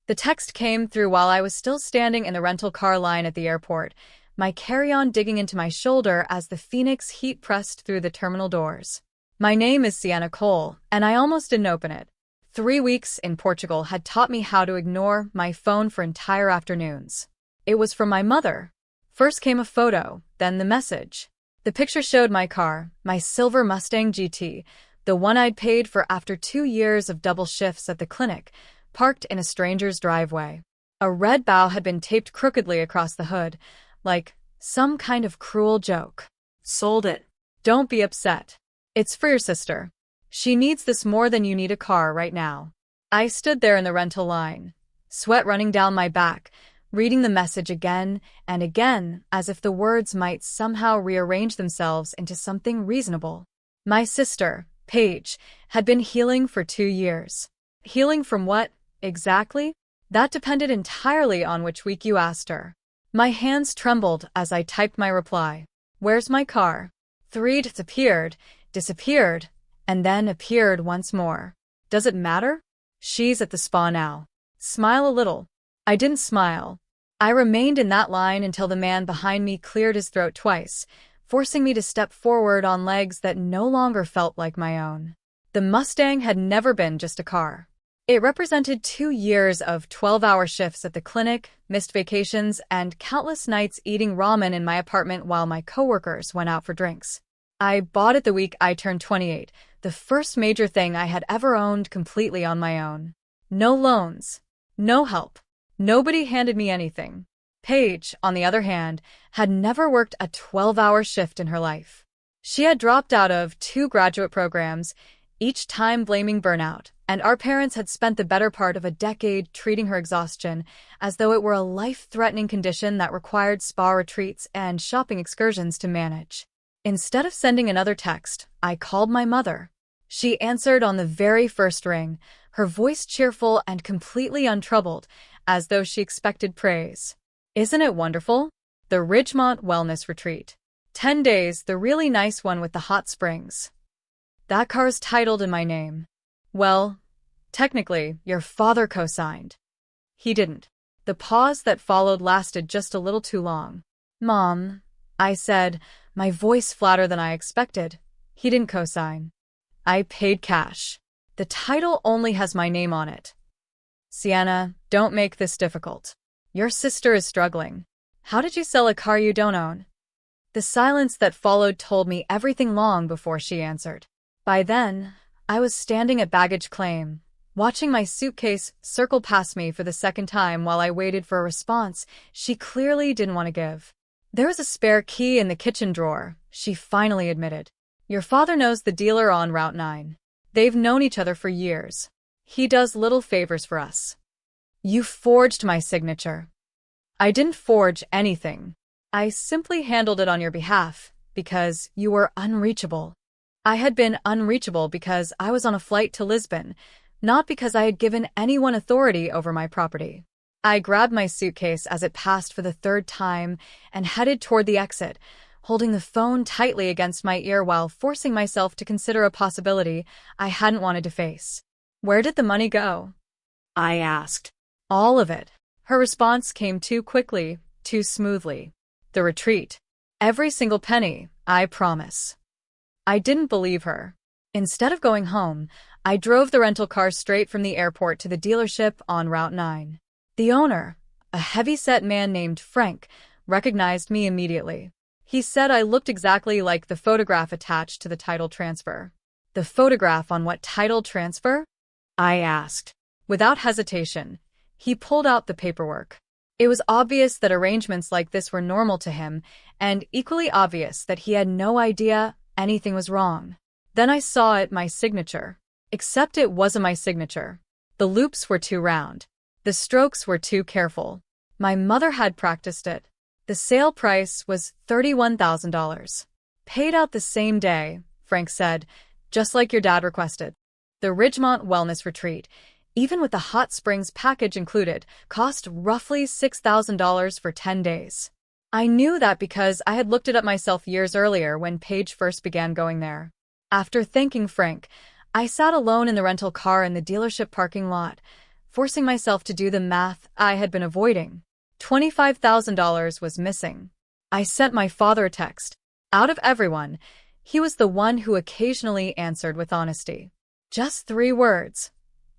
The text came through while I was still standing in the rental car line at the airport, my carry-on digging into my shoulder as the Phoenix heat pressed through the terminal doors. My name is Sienna Cole, and I almost didn't open it. 3 weeks in Portugal had taught me how to ignore my phone for entire afternoons. It was from my mother. First came a photo, then the message. The picture showed my car, my silver Mustang GT, the one I'd paid for after 2 years of double shifts at the clinic, parked in a stranger's driveway. A red bow had been taped crookedly across the hood, like some kind of cruel joke. Sold it. Don't be upset. It's for your sister. She needs this more than you need a car right now. I stood there in the rental line, sweat running down my back, reading the message again and again as if the words might somehow rearrange themselves into something reasonable. My sister, Paige, had been healing for 2 years. Healing from what, exactly? That depended entirely on which week you asked her. My hands trembled as I typed my reply. Where's my car? 3 disappeared, and then appeared once more. Does it matter? She's at the spa now. Smile a little. I didn't smile. I remained in that line until the man behind me cleared his throat twice, forcing me to step forward on legs that no longer felt like my own. The Mustang had never been just a car. It represented 2 years of 12-hour shifts at the clinic, missed vacations, and countless nights eating ramen in my apartment while my coworkers went out for drinks. I bought it the week I turned 28, the first major thing I had ever owned completely on my own. No loans. No help. Nobody handed me anything. Paige, on the other hand, had never worked a 12-hour shift in her life. She had dropped out of 2 graduate programs, each time blaming burnout, and our parents had spent the better part of a decade treating her exhaustion as though it were a life-threatening condition that required spa retreats and shopping excursions to manage. Instead of sending another text, I called my mother. She answered on the very first ring, her voice cheerful and completely untroubled, as though she expected praise. Isn't it wonderful? The Ridgemont Wellness Retreat. 10 days, the really nice one with the hot springs. That car's titled in my name. Well, technically, your father co-signed. He didn't. The pause that followed lasted just a little too long. Mom, I said, my voice flatter than I expected. He didn't co-sign. I paid cash. The title only has my name on it. Sienna, don't make this difficult. Your sister is struggling. How did you sell a car you don't own? The silence that followed told me everything long before she answered. By then, I was standing at baggage claim, watching my suitcase circle past me for the second time while I waited for a response she clearly didn't want to give. There was a spare key in the kitchen drawer, she finally admitted. Your father knows the dealer on Route 9. They've known each other for years. He does little favors for us. You forged my signature. I didn't forge anything. I simply handled it on your behalf, because you were unreachable. I had been unreachable because I was on a flight to Lisbon, not because I had given anyone authority over my property. I grabbed my suitcase as it passed for the 3rd time and headed toward the exit, holding the phone tightly against my ear while forcing myself to consider a possibility I hadn't wanted to face. Where did the money go? I asked. All of it. Her response came too quickly, too smoothly. The retreat. Every single penny, I promise. I didn't believe her. Instead of going home, I drove the rental car straight from the airport to the dealership on Route 9. The owner, a heavy-set man named Frank, recognized me immediately. He said I looked exactly like the photograph attached to the title transfer. The photograph on what title transfer? I asked. Without hesitation, he pulled out the paperwork. It was obvious that arrangements like this were normal to him, and equally obvious that he had no idea anything was wrong. Then I saw it, my signature. Except it wasn't my signature. The loops were too round. The strokes were too careful. My mother had practiced it. The sale price was $31,000. Paid out the same day, Frank said, just like your dad requested. The Ridgemont Wellness Retreat, even with the hot springs package included, cost roughly $6,000 for 10 days. I knew that because I had looked it up myself years earlier when Paige first began going there. After thanking Frank, I sat alone in the rental car in the dealership parking lot, forcing myself to do the math I had been avoiding. $25,000 was missing. I sent my father a text. Out of everyone, he was the one who occasionally answered with honesty. Just 3 words.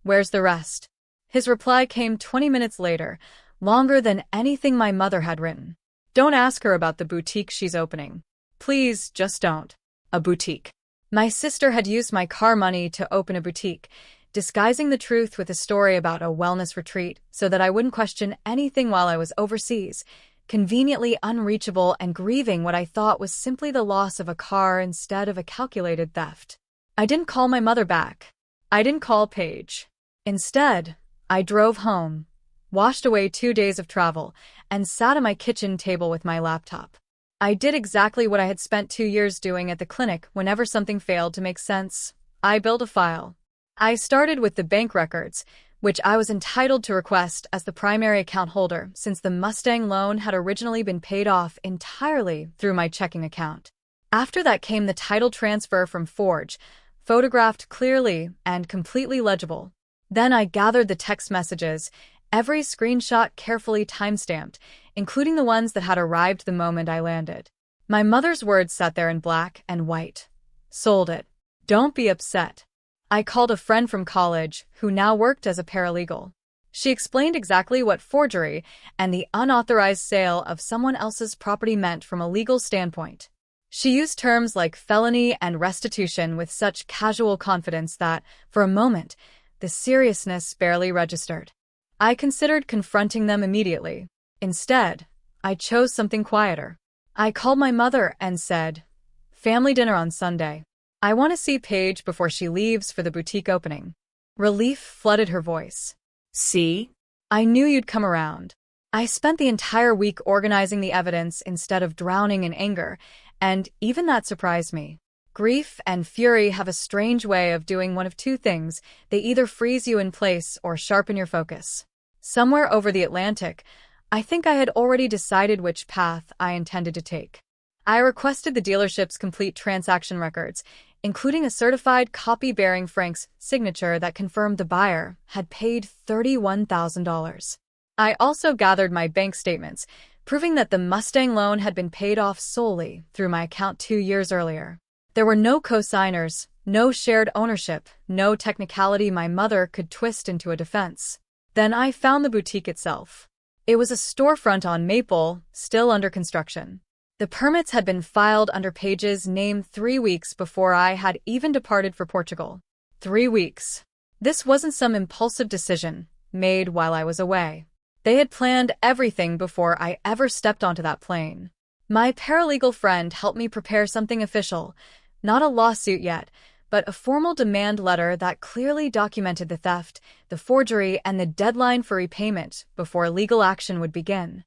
"Where's the rest?" His reply came 20 minutes later, longer than anything my mother had written. "Don't ask her about the boutique she's opening. Please, just don't." A boutique. My sister had used my car money to open a boutique, disguising the truth with a story about a wellness retreat so that I wouldn't question anything while I was overseas, conveniently unreachable and grieving what I thought was simply the loss of a car instead of a calculated theft. I didn't call my mother back. I didn't call Paige. Instead, I drove home, washed away 2 days of travel, and sat at my kitchen table with my laptop. I did exactly what I had spent 2 years doing at the clinic whenever something failed to make sense. I built a file. I started with the bank records, which I was entitled to request as the primary account holder since the Mustang loan had originally been paid off entirely through my checking account. After that came the title transfer from Forge, photographed clearly and completely legible. Then I gathered the text messages, every screenshot carefully timestamped, including the ones that had arrived the moment I landed. My mother's words sat there in black and white. "Sold it. Don't be upset." I called a friend from college who now worked as a paralegal. She explained exactly what forgery and the unauthorized sale of someone else's property meant from a legal standpoint. She used terms like felony and restitution with such casual confidence that, for a moment, the seriousness barely registered. I considered confronting them immediately. Instead, I chose something quieter. I called my mother and said, "Family dinner on Sunday. I want to see Paige before she leaves for the boutique opening." Relief flooded her voice. "See? I knew you'd come around." I spent the entire week organizing the evidence instead of drowning in anger, and even that surprised me. Grief and fury have a strange way of doing one of 2 things. They either freeze you in place or sharpen your focus. Somewhere over the Atlantic, I think I had already decided which path I intended to take. I requested the dealership's complete transaction records, including a certified copy bearing Frank's signature that confirmed the buyer had paid $31,000. I also gathered my bank statements, proving that the Mustang loan had been paid off solely through my account 2 years earlier. There were no co-signers, no shared ownership, no technicality my mother could twist into a defense. Then I found the boutique itself. It was a storefront on Maple, still under construction. The permits had been filed under Paige's name 3 weeks before I had even departed for Portugal. 3 weeks. This wasn't some impulsive decision made while I was away. They had planned everything before I ever stepped onto that plane. My paralegal friend helped me prepare something official, not a lawsuit yet, but a formal demand letter that clearly documented the theft, the forgery, and the deadline for repayment before legal action would begin.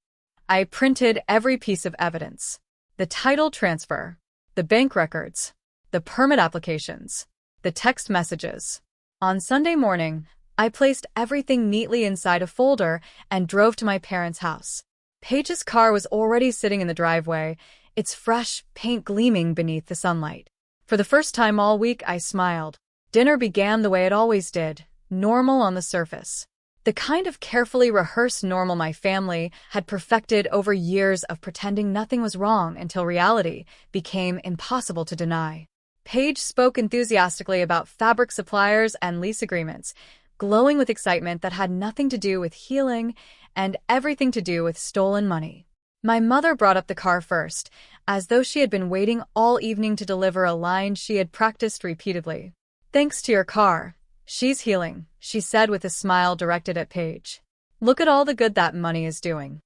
I printed every piece of evidence: the title transfer, the bank records, the permit applications, the text messages. On Sunday morning, I placed everything neatly inside a folder and drove to my parents' house. Paige's car was already sitting in the driveway, its fresh paint gleaming beneath the sunlight. For the first time all week, I smiled. Dinner began the way it always did, normal on the surface. The kind of carefully rehearsed normal my family had perfected over years of pretending nothing was wrong until reality became impossible to deny. Paige spoke enthusiastically about fabric suppliers and lease agreements, glowing with excitement that had nothing to do with healing and everything to do with stolen money. My mother brought up the car first, as though she had been waiting all evening to deliver a line she had practiced repeatedly. "Thanks to your car, she's healing," she said with a smile directed at Paige. "Look at all the good that money is doing."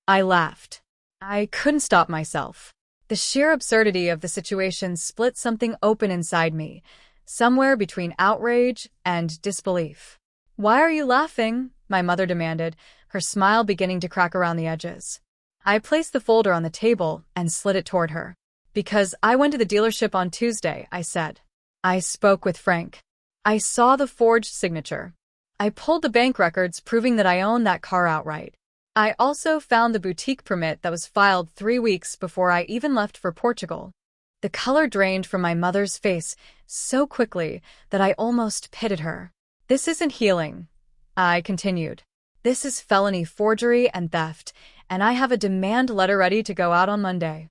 I laughed. I couldn't stop myself. The sheer absurdity of the situation split something open inside me, somewhere between outrage and disbelief. "Why are you laughing?" my mother demanded, her smile beginning to crack around the edges. I placed the folder on the table and slid it toward her. "Because I went to the dealership on Tuesday," I said. "I spoke with Frank. I saw the forged signature. I pulled the bank records proving that I owned that car outright. I also found the boutique permit that was filed 3 weeks before I even left for Portugal." The color drained from my mother's face so quickly that I almost pitied her. "This isn't healing. I continued. This is felony forgery and theft, and I have a demand letter ready to go out on Monday.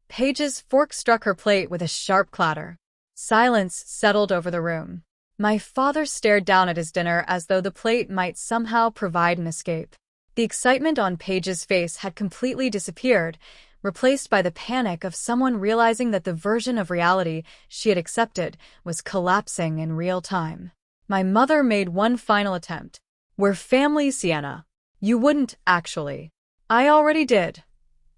Paige's fork struck her plate with a sharp clatter. Silence settled over the room. My father stared down at his dinner as though the plate might somehow provide an escape. The excitement on Paige's face had completely disappeared, replaced by the panic of someone realizing that the version of reality she had accepted was collapsing in real time. My mother made one final attempt. We're family, Sienna. You wouldn't, actually. I already did,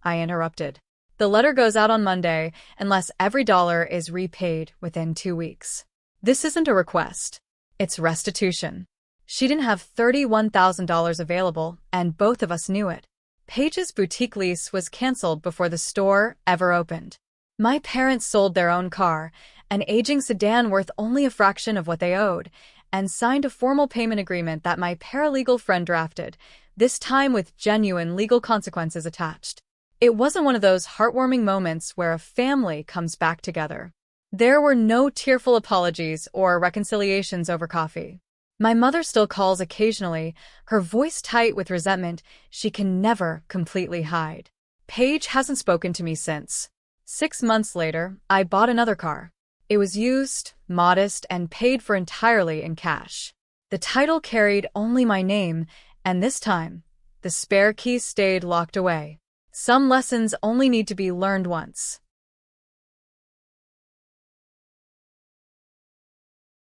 I interrupted. The letter goes out on Monday unless every dollar is repaid within 2 weeks. This isn't a request. It's restitution. She didn't have $31,000 available, and both of us knew it. Paige's boutique lease was canceled before the store ever opened. My parents sold their own car, an aging sedan worth only a fraction of what they owed, and signed a formal payment agreement that my paralegal friend drafted, this time with genuine legal consequences attached. It wasn't one of those heartwarming moments where a family comes back together. There were no tearful apologies or reconciliations over coffee. My mother still calls occasionally, her voice tight with resentment she can never completely hide. Paige hasn't spoken to me since. 6 months later, I bought another car. It was used, modest, and paid for entirely in cash. The title carried only my name, and this time, the spare key stayed locked away. Some lessons only need to be learned once.